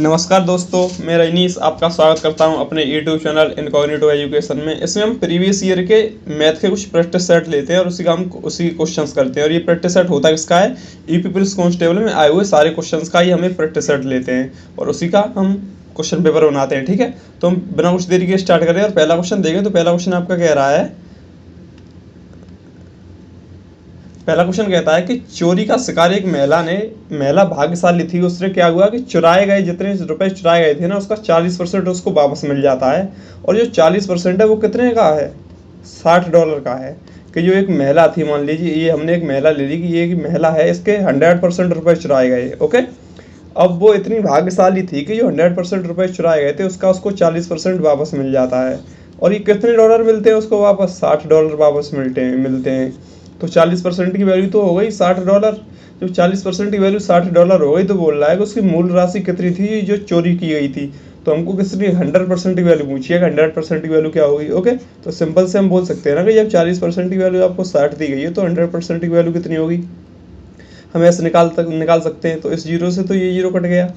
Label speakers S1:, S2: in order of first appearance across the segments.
S1: नमस्कार दोस्तों, मैं रजनीश आपका स्वागत करता हूं अपने यूट्यूब चैनल इनकॉग्निटो एजुकेशन में। इसमें हम प्रीवियस ईयर के मैथ के कुछ प्रैक्टिस सेट लेते हैं और उसी क्वेश्चंस करते हैं। और ये प्रैक्टिस सेट होता किसका है? यूपी पुलिस कांस्टेबल में आए हुए सारे क्वेश्चंस का ही हमें प्रैक्टिस सेट लेते हैं और उसी का हम क्वेश्चन पेपर बनाते हैं। ठीक है, तो हम बिना कुछ देरी के स्टार्ट करें और पहला क्वेश्चन देखें। तो पहला क्वेश्चन आपका कह रहा है, पहला क्वेश्चन कहता है कि चोरी का शिकार एक महिला भाग्यशाली थी। उससे क्या हुआ कि चुराए गए जितने रुपए चुराए गए थे ना, उसका 40% उसको वापस मिल जाता है। और जो 40% है वो कितने का है? $60 का है। कि जो एक महिला थी, मान लीजिए ये हमने एक महिला ले ली कि ये एक महिला है, इसके 100% रुपए चुराए गए। ओके, अब वो इतनी भाग्यशाली थी कि जो 100% रुपए चुराए गए थे उसका उसको 40% वापस मिल जाता है। और ये कितने डॉलर मिलते हैं उसको वापस? $60 वापस मिलते हैं। तो 40% की वैल्यू तो हो गई $60। जब 40% की वैल्यू $60 हो गई तो बोल रहा है कि उसकी मूल राशि कितनी थी जो चोरी की गई थी। तो हमको किसी ने 100% की वैल्यू पूछी है, 100% की वैल्यू क्या होगी। ओके, तो सिंपल से हम बोल सकते हैं ना कि जब 40% की वैल्यू आपको 60 दी गई है तो 100% की वैल्यू कितनी होगी, हम ऐसे निकाल सकते हैं। तो इस जीरो से तो ये जीरो कट गया,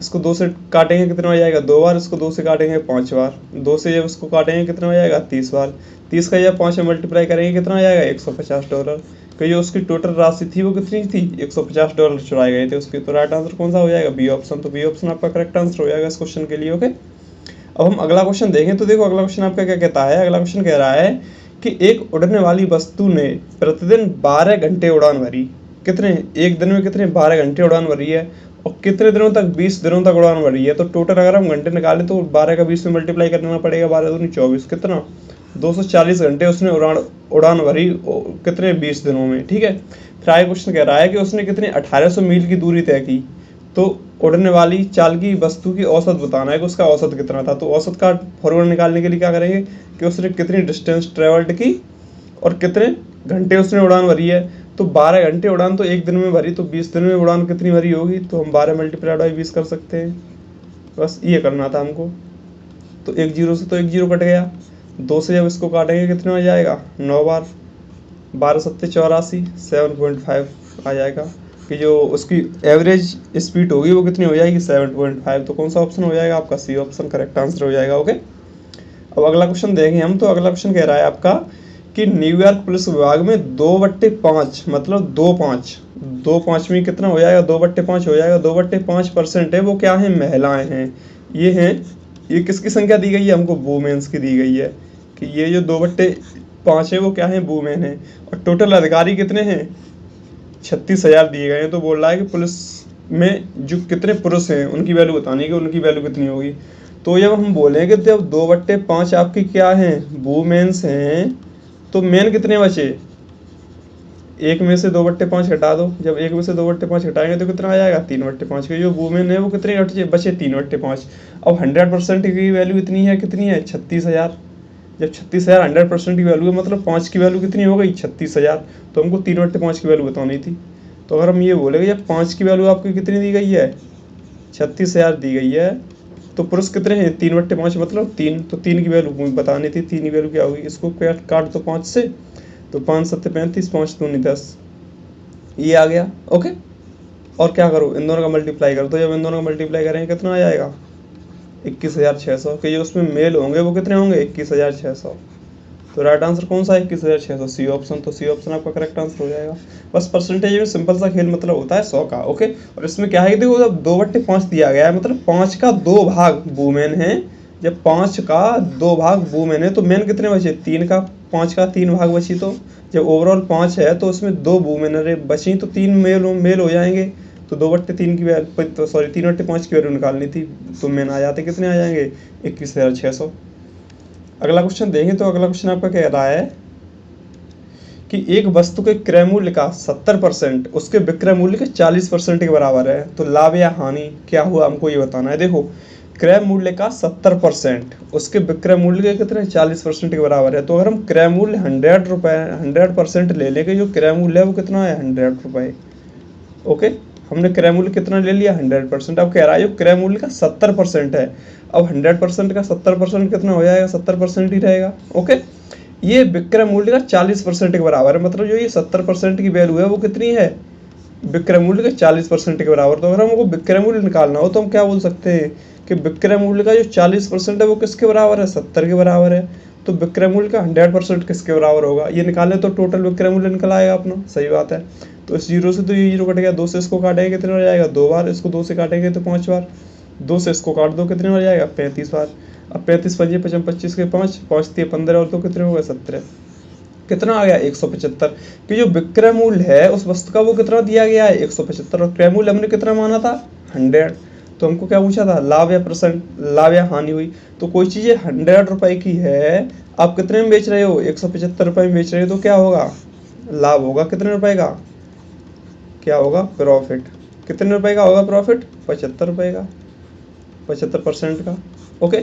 S1: इसको 2 से काटेंगे कितना हो जाएगा? 2 बार। इसको 2 से काटेंगे 5 बार। 2 से जब इसको काटेंगे कितना हो जाएगा? 30 बार। 30 का जब 5 में मल्टीप्लाई करेंगे कितना हो जाएगा? $150। कि जो उसकी टोटल राशि थी वो कितनी थी? $150 चुराए गए थे उसके। तो राइट आंसर कौन सा हो जाएगा? B option. तो बी ऑप्शन आपका करेक्ट आंसर हो जाएगा इस क्वेश्चन के लिए। ओके, अब हम अगला क्वेश्चन देखें। तो देखो अगला क्वेश्चन आपका क्या कहता है। अगला क्वेश्चन कह रहा है कि एक उड़ने वाली वस्तु ने प्रतिदिन 12 घंटे उड़ान भरी। कितने? एक दिन में कितने? 12 घंटे उड़ान भरी है। और कितने दिनों तक? 20 दिनों तक उड़ान भरी है। तो टोटल अगर हम घंटे निकालें तो 12 का 20 में मल्टीप्लाई करना पड़ेगा। 12 दूनी 24, कितना? 240 घंटे उसने उड़ान भरी कितने? 20 दिनों में। ठीक है, फिर आगे क्वेश्चन कह रहा है कि उसने कितने 1800 मील की दूरी तय की। तो उड़ने वाली चाल की वस्तु की औसत बताना है कि उसका औसत कितना था। तो औसत का फॉर्मूला निकालने के लिए क्या करेंगे कि उसने कितनी डिस्टेंस ट्रेवल्ड की और कितने घंटे उसने उड़ान भरी है। तो 12 घंटे उड़ान तो एक दिन में भरी, तो 20 दिन में उड़ान कितनी भरी होगी? तो हम 12 मल्टीप्लाइड बाई 20 कर सकते हैं। बस ये करना था हमको। तो एक जीरो से तो एक जीरो कट गया। 2 से जब इसको काटेंगे कितना हो जाएगा? 9 बार। 12 सत्ते 84, 7.5 आ जाएगा। कि जो उसकी एवरेज स्पीड होगी वो कितनी हो जाएगी? 7.5। तो कौन सा ऑप्शन हो जाएगा आपका? सी ऑप्शन करेक्ट आंसर हो जाएगा। ओके, अब अगला क्वेश्चन देखें हम। तो अगला क्वेश्चन कह रहा है आपका कि न्यूयॉर्क पुलिस विभाग में 2/5 मतलब 2/5 में कितना हो जाएगा? 2/5 हो जाएगा। 2/5% है वो क्या है? महिलाएं हैं। ये हैं, ये किसकी संख्या दी गई है हमको? वुमेन्स की दी गई है। कि ये जो 2/5 है वो क्या है? वुमेन है। और टोटल अधिकारी कितने हैं? 36,000 दिए गए हैं। तो बोल रहा है कि पुलिस में जो कितने पुरुष हैं उनकी वैल्यू बतानी है कि उनकी वैल्यू कितनी होगी। तो जब हम बोलेंगे कि जब 2/5 आपकी क्या है? वुमेन्स हैं, तो मेन कितने बचे? एक में से 2/5 हटा दो। जब एक में से 2/5 हटाएंगे तो कितना आ जाएगा? 3/5। के जो वुमेन है वो कितने बचे? 3/5। अब 100% की वैल्यू इतनी है, कितनी है? 36,000। जब 36,000 100% की वैल्यू है मतलब 5 की वैल्यू कितनी हो गई? 36,000। तो हमको 3/5 की वैल्यू बतानी थी। तो अगर हम ये बोलेंगे जब 5 की वैल्यू आपकी कितनी दी गई है? 36,000 दी गई है, तो पुरुष कितने हैं? 3/5 मतलब 3। तो 3 की वैल्यू बतानी थी। 3 की वैल्यू क्या होगी? इसको काट दो 5 से, तो 5 7 35, 5 दूनी 10, ये आ गया। ओके, और क्या करो? इन दोनों का मल्टीप्लाई करो। तो जब इन दोनों का मल्टीप्लाई करेंगे कितना आ जाएगा? 21,600। के जो उसमें मेल होंगे वो कितने होंगे? 21,600। तो राइट आंसर कौन सा है? 21,600, सी ऑप्शन। तो सी ऑप्शन आपका करेक्ट आंसर हो जाएगा। बस परसेंटेज में सिंपल सा खेल मतलब होता है 100 का। ओके, और इसमें क्या है कि देखो जब 2/5 दिया गया है मतलब 5 का 2 भाग वुमेन है। जब 5 का 2 भाग वुमेन है तो मेन कितने बचे? 3 का 5 का 3 भाग बची। तो जब ओवरऑल 5 है तो उसमें 2 वुमेन बची, तो 3 मेल हो जाएंगे। तो 2/3 की वैल्यू, तो सॉरी 3/5 की वैल्यू निकालनी थी। तो मेन आ जाते कितने आ जाएंगे? 21,600। अगला क्वेश्चन देखें। तो अगला क्वेश्चन आपका कह रहा है कि एक वस्तु के क्रय मूल्य का 70% उसके विक्रय मूल्य के 40% के बराबर है। तो लाभ या हानि क्या हुआ हमको ये बताना है। देखो क्रय मूल्य का 70% उसके विक्रय मूल्य के कितने? 40% के बराबर है। तो अगर हम क्रय मूल्य 100% ले लेंगे, जो क्रय मूल्य है वो कितना है? 100 रुपये। ओके, हमने क्रय मूल्य कितना ले लिया? 100%। अब कह रहा है जो क्रय मूल्य का 70% है। अब 100% का 70% कितना हो जाएगा? 70% ही रहेगा। ओके, ये विक्रय मूल्य का 40% के बराबर है। मतलब जो ये 70% की वैल्यू है वो कितनी है? विक्रय मूल्य के 40% के बराबर। तो अगर हमको विक्रय मूल्य निकालना हो तो हम क्या बोल सकते हैं कि विक्रय मूल्य का जो 40% है वो किसके बराबर है, 70 के बराबर है। तो विक्रय मूल्य का 100% किसके बराबर होगा, ये निकालें तो टोटल विक्रय मूल्य निकल आएगा अपना। सही बात है। तो इस जीरो से तो ये जीरो कट गया, 2 से इसको काटेंगे कितने हो जाएगा, 2 बार। इसको 2 से काटेंगे तो 5 बार। 2 से इसको काट दो कितने हो जाएगा, 35 बार। अब 35 पंजे 55, 25 के 5, 5 दिए 15 और 2 कितने हो गए, 17। कितना आ गया, 175। कि जो विक्रय मूल्य है उस वस्तु का वो कितना दिया गया है, 175, और क्रय मूल्य हमने कितना माना था, 100। तो हमको क्या पूछा था, लाभ या परसेंट, लाभ या हानि हुई। तो कोई चीज़ 100 रुपए की है, आप कितने में बेच रहे हो, 175 रुपए में बेच रहे हो, तो क्या होगा, लाभ होगा कितने रुपए का, क्या होगा, प्रॉफिट। कितने रुपए का होगा प्रॉफिट, 75 रुपए का, 75% का। ओके,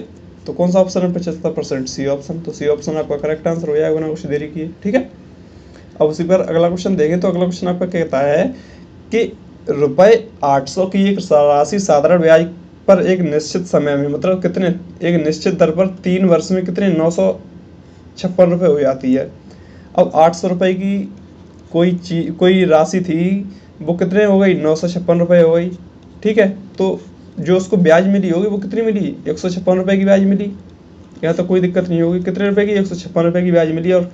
S1: तो कौन सा ऑप्शन है 75%, सी ऑप्शन। तो सी ऑप्शन आपका करेक्ट आंसर हो जाएगा बिना कुछ देरी किए। ठीक है, अब उसी पर अगला क्वेश्चन देखें। तो अगला क्वेश्चन आपका कहता है कि ₹800 की एक राशि साधारण ब्याज पर एक निश्चित समय में, मतलब कितने, एक निश्चित दर पर 3 वर्ष में कितने 956 रुपये हो जाती है। अब 800 रुपये की कोई राशि थी, वो कितने हो गई, 956 रुपये हो गई। ठीक है, तो जो उसको ब्याज मिली होगी वो कितनी मिली, 156 रुपये की ब्याज मिली। यहाँ तो कोई दिक्कत नहीं होगी, कितने रुपए की, 156 रुपये की ब्याज मिली। और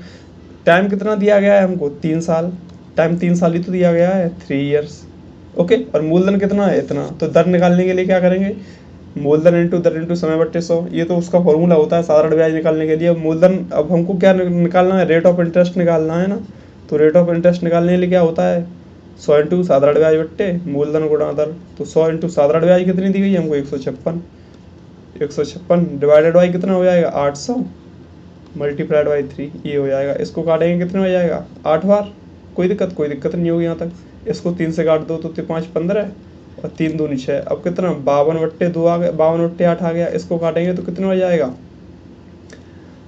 S1: टाइम कितना दिया गया है हमको, 3 साल। टाइम 3 साल ही तो दिया गया है, 3 ईयर्स। ओके, और मूलधन कितना है, इतना। तो दर निकालने के लिए क्या करेंगे, मूलधन इंटू दर इंटू समय बट्टे 100, ये तो उसका फॉर्मूला होता है साधारण ब्याज निकालने के लिए। मूलधन, अब हमको क्या निकालना है, रेट ऑफ इंटरेस्ट निकालना है ना। तो रेट ऑफ इंटरेस्ट निकालने के लिए क्या होता है, 100 इंटू साधारण ब्याज बट्टे मूलधन गुणा दर। तो 100 इंटू साधारण ब्याज कितनी दी गई हमको, 156। 156 डिवाइडेड बाई कितना हो जाएगा, 800 मल्टीप्लाइड बाई 3, ये हो जाएगा। इसको काटेंगे कितने हो जाएगा, 8 बार। कोई दिक्कत नहीं होगी यहाँ तक। इसको 3 से काट दो तो 5 15 और 3 दूनी 6। अब कितना, 52/2 आ गया, 52/8 आ गया। इसको काटेंगे तो कितना हो जाएगा,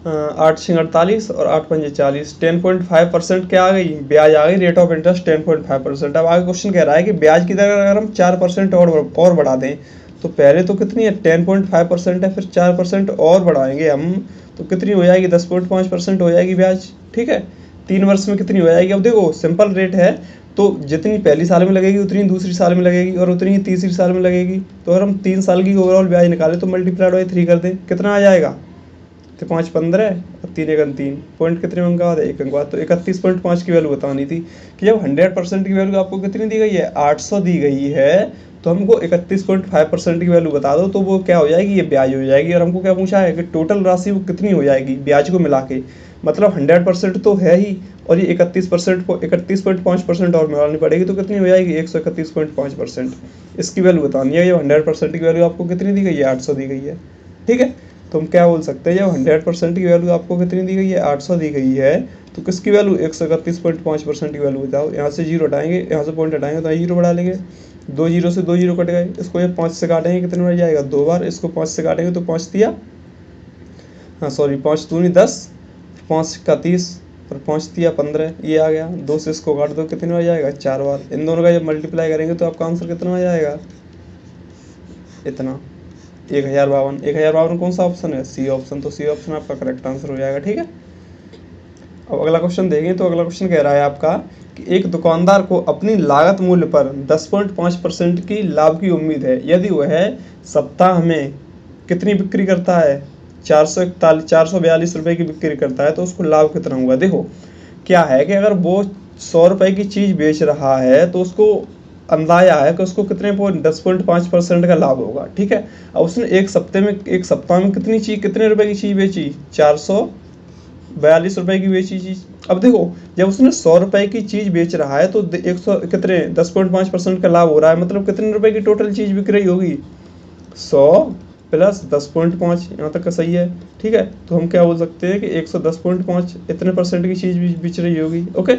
S1: 8 6 48 और 8 5 40। 10.5% क्या आ गई, ब्याज आ गई, रेट ऑफ इंटरेस्ट 10.5%। अब आगे क्वेश्चन कह रहा है कि ब्याज की दर अगर हम 4% और बढ़ा दें, तो पहले तो कितनी है, 10.5% है, फिर 4% और बढ़ाएंगे हम तो कितनी हो जाएगी, 10.5% हो जाएगी ब्याज। ठीक है, 3 वर्ष में कितनी हो जाएगी। अब देखो सिंपल रेट है, तो जितनी पहली साल में लगेगी उतनी दूसरी साल में लगेगी और उतनी ही तीसरी साल में लगेगी। तो अगर हम 3 साल की ओवरऑल ब्याज निकालें तो मल्टीप्लाइड बाई 3 कर दें, कितना आ जाएगा, तो 5 15 और 3 1 3 पॉइंट कितने अंक बाद, 1 अंक बाद। तो 31.5 की वैल्यू बतानी थी कि जब 100% की वैल्यू आपको कितनी दी गई है, 800 दी गई है, तो हमको 31.5% की वैल्यू बता दो, तो वो क्या हो जाएगी, ये ब्याज हो जाएगी। और हमको क्या पूछा है कि टोटल राशि वो कितनी हो जाएगी ब्याज को मिला के, मतलब 100% तो है ही, और ये 31.5% और मिलानी पड़ेगी, तो कितनी हो जाएगी, 131.5%। इसकी वैल्यू बतानी है। ये 100% की वैल्यू आपको कितनी दी गई है, 800 दी गई है। ठीक है, तो हम क्या बोल सकते हैं, जब 100% की वैल्यू आपको कितनी दी गई है, 800 दी गई है, तो किसकी वैल्यू, 131.5% की वैल्यू बताओ। यहाँ से जीरो हटाएंगे, यहाँ से पॉइंट हटाएंगे तो जीरो बढ़ा लेंगे। 2 जीरो से 2 जीरो कट गए। इसको ये 5 से काटेंगे कितने में जाएगा, 2 बार। इसको 5 से काटेंगे तो 5 दिया, हाँ सॉरी 5 दूनी 10, 5 का 30 और 5 दिया 15, ये आ गया। 2 से इसको काट दो कितने में जाएगा, 4 बार। इन दोनों का जब मल्टीप्लाई करेंगे तो आपका आंसर कितना आ जाएगा, इतना, 1052। 1052 कौन सा ऑप्शन है, सी ऑप्शन। तो सी ऑप्शन आपका करेक्ट आंसर हो जाएगा। ठीक है, अब अगला क्वेश्चन देखें। तो अगला क्वेश्चन कह रहा है आपका कि एक दुकानदार को अपनी लागत मूल्य पर 10.5% की लाभ की उम्मीद है, यदि वह सप्ताह में कितनी बिक्री करता है, 442 रुपये की बिक्री करता है, तो उसको लाभ कितना होगा। देखो क्या है कि अगर वो 100 रुपये की चीज़ बेच रहा है तो उसको अंदाजा है कि उसको कितने 10.5% का लाभ होगा। ठीक है, अब उसने एक सप्ताह में कितने रुपए की चीज़ बेची, 442 रुपये की बेची चीज़। अब देखो जब उसने 100 रुपये की चीज़ बेच रहा है तो 100 कितने 10.5% का लाभ हो रहा है, मतलब कितने रुपए की टोटल चीज़ बिक रही होगी, 100 प्लस 10.5, यहाँ तक का सही है। ठीक है, तो हम क्या बोल सकते हैं कि 110.5 इतने परसेंट की चीज़ बिच रही होगी। ओके,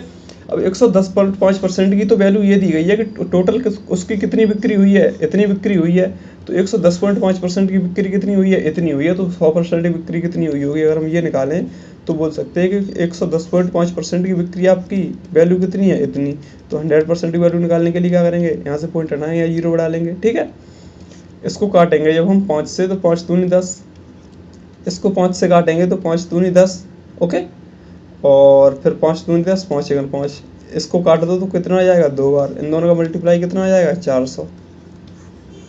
S1: अब 110.5% की तो वैल्यू ये दी गई है कि टोटल उसकी कितनी बिक्री हुई है, इतनी बिक्री हुई है। तो 110.5% की बिक्री कितनी हुई है, इतनी हुई है। तो 100% की बिक्री कितनी हुई होगी, अगर हम ये निकालें तो बोल सकते हैं कि 110.5% की बिक्री आपकी वैल्यू कितनी है, इतनी। तो 100% की वैल्यू निकालने के लिए क्या करेंगे, यहाँ से पॉइंट हटाएंगे या जीरो बढ़ा लेंगे। ठीक है, इसको काटेंगे जब हम 5 से तो 5 दूनी 10, इसको 5 से काटेंगे तो 5 दूनी 10। ओके, और फिर 5 दूनी 10, 5 1 5, इसको काट दो तो कितना आ जाएगा 2 बार, इन दोनों का मल्टीप्लाई कितना आ जाएगा 400।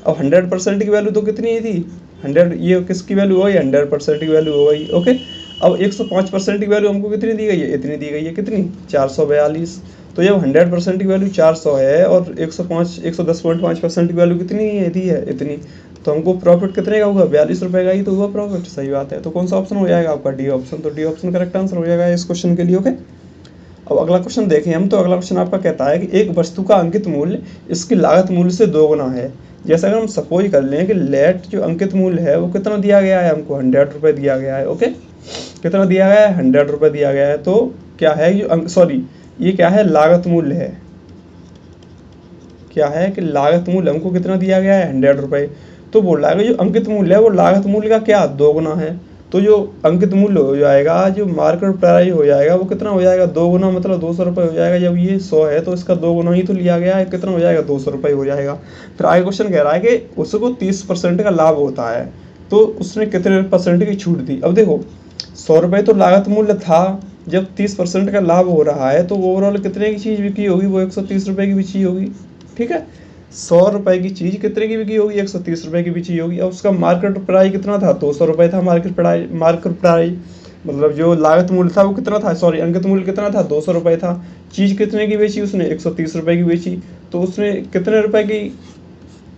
S1: अब 100% की वैल्यू तो कितनी ही थी 100, ये किसकी वैल्यू हो गई 100% की वैल्यू हो गई। ओके, अब 105% की वैल्यू हमको कितनी दी गई है, इतनी दी गई है, कितनी 442। तो जब 100% की वैल्यू 400 है और 110.5% की वैल्यू कितनी है दी है इतनी, तो हमको प्रॉफिट कितने का होगा 42 रुपये का ही तो हुआ प्रॉफिट। सही बात है, तो कौन सा ऑप्शन हो जाएगा आपका डी ऑप्शन। तो डी ऑप्शन करेक्ट आंसर हो जाएगा इस क्वेश्चन के लिए। ओके, अब अगला क्वेश्चन देखें हम। तो अगला क्वेश्चन आपका कहता है कि एक वस्तु का अंकित मूल्य इसकी लागत मूल्य से 2 गुना है। जैसे अगर हम सपोज कर लें कि लेट जो अंकित मूल्य है वो कितना दिया गया है, हमको 100 रुपये दिया गया है। ओके, कितना दिया गया है 100 रुपये दिया गया है। तो क्या है जो ये क्या है लागत मूल्य है, क्या है कि लागत मूल्य हमको कितना दिया गया है 100 रुपये। तो बोल रहा है कि जो अंकित मूल्य है वो लागत मूल्य का क्या 2 गुना है। तो जो अंकित मूल्य हो जाएगा, जो मार्केट प्राइस हो जाएगा वो कितना हो जाएगा 2 गुना, मतलब 200 रुपये हो जाएगा। जब ये 100 है तो इसका 2 गुना ही तो लिया गया है, कितना हो जाएगा 200 रुपये हो जाएगा। फिर आगे क्वेश्चन कह रहा है कि उसको 30% का लाभ होता है, तो उसने कितने % की छूट दी। अब देखो 100 रुपये तो लागत मूल्य था, जब 30% का लाभ हो रहा है तो ओवरऑल कितने की चीज़ बिकी होगी, वो 130 रुपये की बिकी होगी। ठीक है, 100 रुपये की चीज़ कितने की बिकी होगी 130 रुपये की बिकी होगी। और उसका मार्केट प्राइस कितना था 200 रुपये था। मार्केट प्राइस मतलब जो लागत मूल्य था वो कितना था, सॉरी अंकित मूल्य कितना था 200 रुपये था। चीज़ कितने की बेची उसने 130 रुपये की बेची, तो उसने कितने रुपए की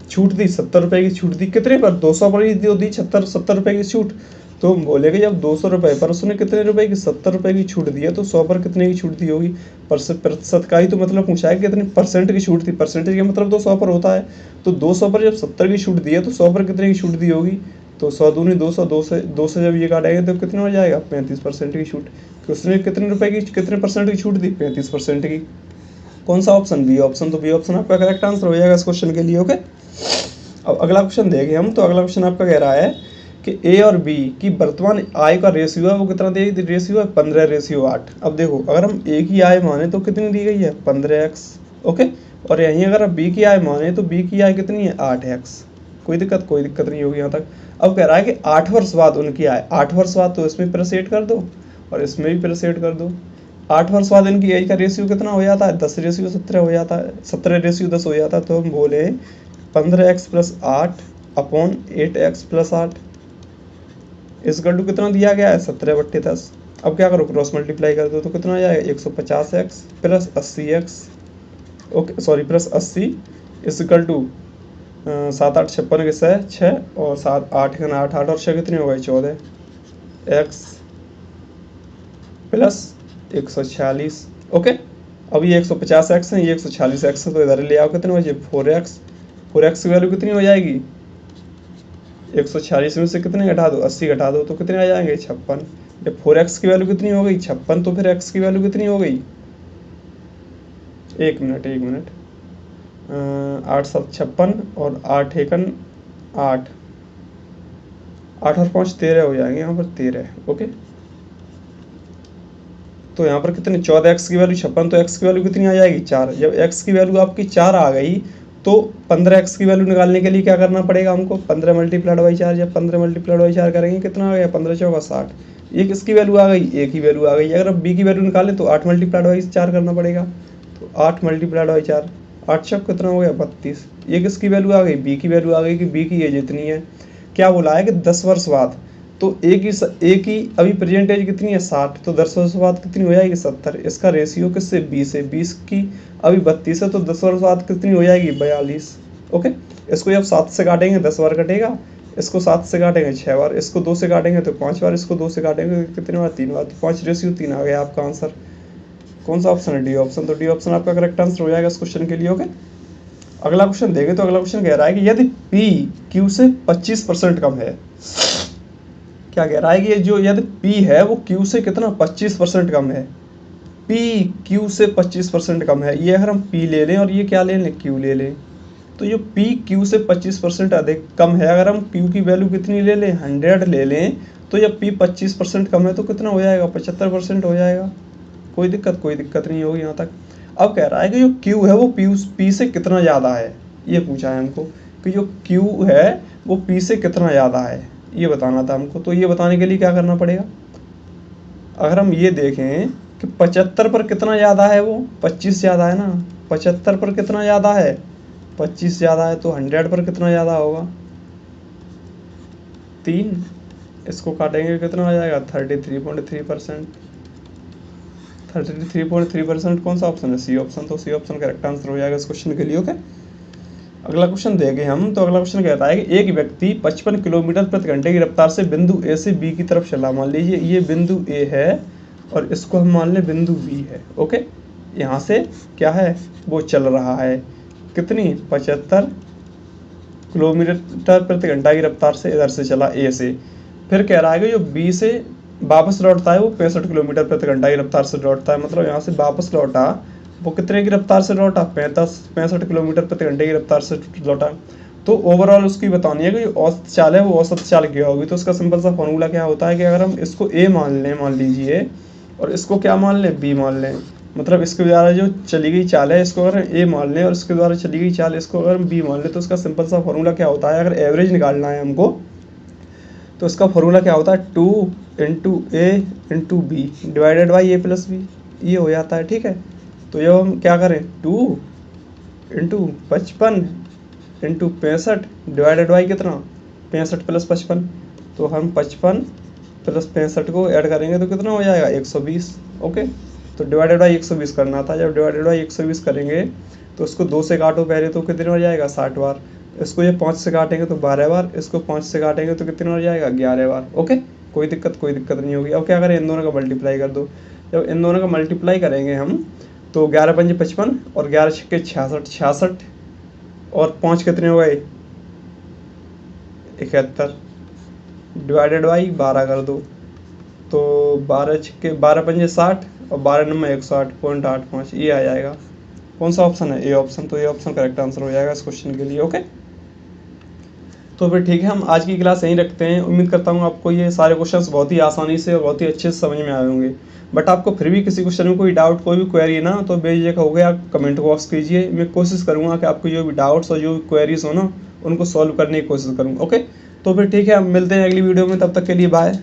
S1: छूट दी 70 रुपये की छूट दी। कितने पर 200 पर ही दी 70 रुपये की छूट। तो हम बोले कि जब 200 रुपये पर उसने कितने रुपए की 70 रुपये की छूट दी है, तो 100 पर कितने की छूट दी होगी, प्रतिशत का ही तो मतलब पूछा है कि कितनी परसेंट की छूट थी। परसेंटेज का मतलब तो 100 पर होता है। तो 200 पर जब 70 की छूट दी है तो 100 पर कितने की छूट दी होगी, तो 100 दूनी 200, 2 से जब ये काटेंगे तो कितना हो जाएगा 35% की छूट। कि उसने कितने रुपए की कितने % की छूट दी 35% की। कौन सा ऑप्शन, बी ऑप्शन। तो बी ऑप्शन आपका करेक्ट आंसर हो जाएगा इस क्वेश्चन के लिए। ओके, अब अगला क्वेश्चन देखें हम। तो अगला क्वेश्चन आपका कह रहा है कि ए और बी की वर्तमान आय का रेशियो है वो कितना दी गई, रेशियो है 15:8। अब देखो अगर हम ए की आय माने तो कितनी दी गई है 15x। ओके, और यहीं अगर आप बी की आय माने तो बी की आय कितनी है 8x। कोई दिक्कत नहीं होगी यहाँ तक। अब कह रहा है कि 8 वर्ष बाद उनकी आय, 8 वर्ष बाद तो इसमें प्लस 8 कर दो और इसमें भी प्लस 8 कर दो। 8 वर्ष बाद इनकी एज का रेशियो कितना हो जाता है 10:17 हो जाता है, 17:10 हो जाता है। तो हम बोले 15x + 8 अपॉन 8x + 8 इस गड्ढू कितना दिया गया है 17/10। अब क्या करो क्रॉस मल्टीप्लाई कर दो तो कितना आ जाएगा 150x + 80x। ओके सॉरी + 80 इस गड्ढू 7 8 56 के 6 और 7 8 का 8 8 और 6 कितने हो गए 14x + 146। ओके, अब ये 150x है, ये 146x है, तो इधर ले आओ कितने बचे 4x की वैल्यू कितनी हो जाएगी 146 में से कितने घटा दो 80 घटा दो तो कितने आ जाएंगे 56। जब 4x की वैल्यू कितनी हो गई 56, तो फिर x की वैल्यू कितनी हो गई, एक मिनट 8 7 56 और 8 एकन 8 8 और 5 13 हो जाएंगे यहाँ पर 13। ओके, तो यहाँ पर कितने 14x की वैल्यू 56, तो x की वैल्यू कितनी आ जाएगी 4। जब x की वैल्यू आपकी 4 आ गई तो 15x की वैल्यू निकालने के लिए क्या करना पड़ेगा हमको 15 × 4। जब 15 × 4 करेंगे कितना आ गया 15 × 4 = 60। ये किसकी वैल्यू आ गई a की वैल्यू आ गई। अगर अब b की वैल्यू निकालें तो 8 × 4 करना पड़ेगा। तो 8 × 4 8 चौक कितना हो गया 32। ये किसकी वैल्यू आ गई b की वैल्यू आ गई कि b की एज इतनी है। क्या बोला है कि 10 वर्ष बाद, तो ए की अभी प्रेजेंट एज कितनी है 60, तो 10 वर्ष बाद कितनी हो जाएगी 70। इसका रेशियो किससे 20 है, 20 की अभी 32 है तो 10 वर्ष बाद कितनी हो जाएगी 42। ओके, इसको जब 7 से काटेंगे 10 बार कटेगा, इसको 7 से काटेंगे 6 बार, इसको 2 से काटेंगे तो 5 बार, इसको 2 से काटेंगे तो कितने बार 3 बार। तो 5:3 आ गया आपका आंसर। कौन सा ऑप्शन है डी ऑप्शन। तो डी ऑप्शन आपका करेक्ट आंसर हो जाएगा इस क्वेश्चन के लिए। ओके, अगला क्वेश्चन देखें। तो अगला क्वेश्चन कह रहा है कि यदि P Q से 25% कम है। क्या कह रहा है कि जो यदि P है वो Q से कितना 25% कम है। P Q से 25% कम है। ये अगर हम P ले लें और ये क्या ले लें Q ले लें, तो जो P Q से 25% अधिक कम है, अगर हम Q की वैल्यू कितनी ले लें 100 ले लें, तो जब P 25% कम है तो कितना हो जाएगा 75% हो जाएगा। कोई दिक्कत नहीं होगी यहाँ तक। अब कह रहा है कि जो Q है वो P से कितना ज़्यादा है, ये पूछा है हमको कि जो Q है वो P से कितना ज़्यादा है, ये बताना था हमको। तो ये बताने के लिए क्या करना पड़ेगा, अगर हम ये देखें कि 75 पर कितना ज़्यादा है, वो 25 ज़्यादा है ना। 75 पर कितना ज़्यादा है, 25 ज़्यादा है। तो 100 पर कितना ज़्यादा होगा, 3। इसको काटेंगे कितना हो जाएगा, 33.3%। 33.3% कौन सा ऑप्शन है, सी ऑप्शन। तो सी ऑप्शन करेक्ट आंसर हो जाएगा इस क्वेश्चन के लिए। ओके, अगला क्वेश्चन देखें हम। तो अगला क्वेश्चन कहता है कि एक व्यक्ति 55 किलोमीटर प्रति घंटे की रफ्तार से बिंदु ए से बी की तरफ चला। मान लीजिए ये बिंदु ए है और इसको हम मान लें बिंदु बी है। ओके, यहाँ से क्या है, वो चल रहा है कितनी, 75 किलोमीटर प्रति घंटा की रफ्तार से इधर से चला ए से। फिर कह रहा है कि जो बी से वापस लौटता है वो 65 किलोमीटर प्रति घंटा की रफ्तार से लौटता है। मतलब यहाँ से वापस लौटा वो कितने की रफ्तार से लौटा, 65 किलोमीटर प्रति घंटे की रफ्तार से लौटा। तो ओवरऑल उसकी बतानी है कि जो औसत चाल है वो औसत चाल क्या होगी। तो उसका सिंपल सा फॉर्मूला क्या होता है कि अगर हम इसको ए मान लें, मान लीजिए, और इसको क्या मान लें, बी मान लें, मतलब इसके द्वारा जो चली गई चाल है इसको अगर ए मान लें और इसके द्वारा चली गई चाल इसको अगर हम बी मान लें, तो उसका सिंपल सा फॉर्मूला क्या होता है, अगर एवरेज निकालना है हमको तो इसका फॉर्मूला क्या होता है, 2 into A into B divided by A plus B, ये हो जाता है। ठीक है, तो जब हम क्या करें, 2 इंटू 55 इंटू 65 डिवाइडेड बाई कितना, 65 प्लस 55, तो हम 55 प्लस 65 को ऐड करेंगे तो कितना हो जाएगा, 120। ओके, तो डिवाइडेड बाई 120 करना था। जब डिवाइडेड बाई 120 करेंगे तो उसको 2 से काटो पहले, तो कितने हो जाएगा, 60 बार। इसको ये 5 से काटेंगे तो 12 बार, इसको 5 से काटेंगे तो कितने हो जाएगा, 11 बार। ओके, कोई दिक्कत नहीं होगी। अब क्या करें, इन दोनों का मल्टीप्लाई कर दो। जब इन दोनों का मल्टीप्लाई करेंगे हम तो 11 पंजे 55 और 11 छक्के 66 और 5 कितने हो गए, 71 डिवाइडेड बाई 12 कर दो, तो 12 पंजे 60 और 12 नंबर 108.85, ये आ जाएगा। कौन सा ऑप्शन है, ए ऑप्शन। तो ए ऑप्शन करेक्ट आंसर हो जाएगा इस क्वेश्चन के लिए। ओके, तो फिर ठीक है, हम आज की क्लास यहीं रखते हैं। उम्मीद करता हूँ आपको ये सारे क्वेश्चंस बहुत ही आसानी से और बहुत ही अच्छे से समझ में आए होंगे। बट आपको फिर भी किसी क्वेश्चन में कोई डाउट, कोई भी क्वेरी है ना, तो बेझिझक हो गया आप कमेंट बॉक्स कीजिए। मैं कोशिश करूँगा कि आपको जो भी डाउट्स और जो भी क्वेरीज हो ना उनको सॉल्व करने की कोशिश करूँगा। ओके, तो फिर ठीक है, हम मिलते हैं अगली वीडियो में, तब तक के लिए बाय।